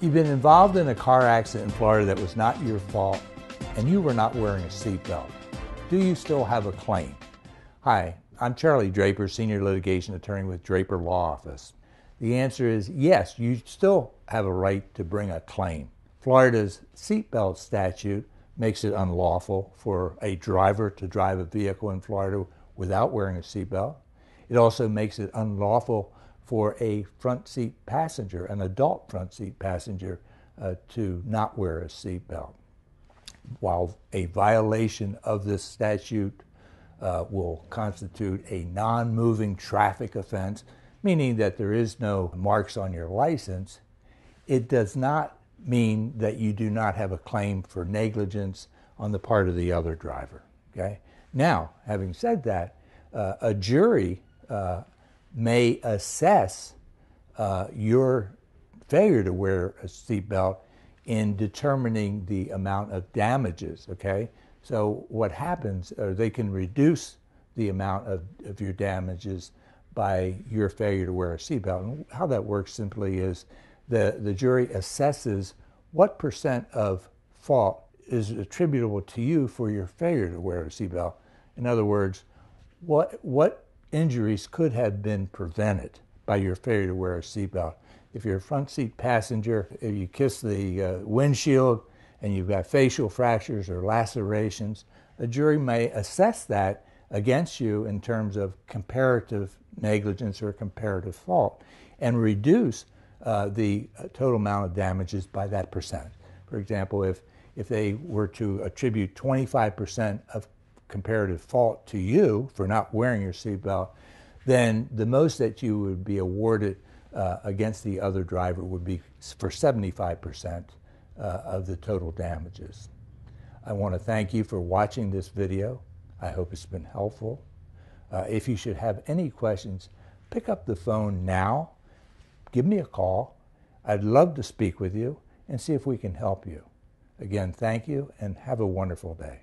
You've been involved in a car accident in Florida that was not your fault, and you were not wearing a seatbelt. Do you still have a claim? Hi, I'm Charlie Draper, Senior Litigation Attorney with Draper Law Office. The answer is yes, you still have a right to bring a claim. Florida's seatbelt statute makes it unlawful for a driver to drive a vehicle in Florida without wearing a seatbelt. It also makes it unlawful for a front seat passenger, an adult front seat passenger, to not wear a seatbelt. While a violation of this statute will constitute a non-moving traffic offense, meaning that there is no marks on your license, it does not mean that you do not have a claim for negligence on the part of the other driver. Okay? Now, having said that, a jury may assess your failure to wear a seatbelt in determining the amount of damages, okay? So what happens, they can reduce the amount of your damages by your failure to wear a seatbelt. And how that works simply is the jury assesses what percent of fault is attributable to you for your failure to wear a seatbelt. In other words, what injuries could have been prevented by your failure to wear a seatbelt. If you're a front seat passenger, if you kiss the windshield and you've got facial fractures or lacerations, a jury may assess that against you in terms of comparative negligence or comparative fault and reduce the total amount of damages by that percent. For example, if they were to attribute 25% of comparative fault to you for not wearing your seatbelt, then the most that you would be awarded against the other driver would be for 75% of the total damages. I want to thank you for watching this video. I hope it's been helpful. If you should have any questions, pick up the phone now, give me a call. I'd love to speak with you and see if we can help you. Again, thank you and have a wonderful day.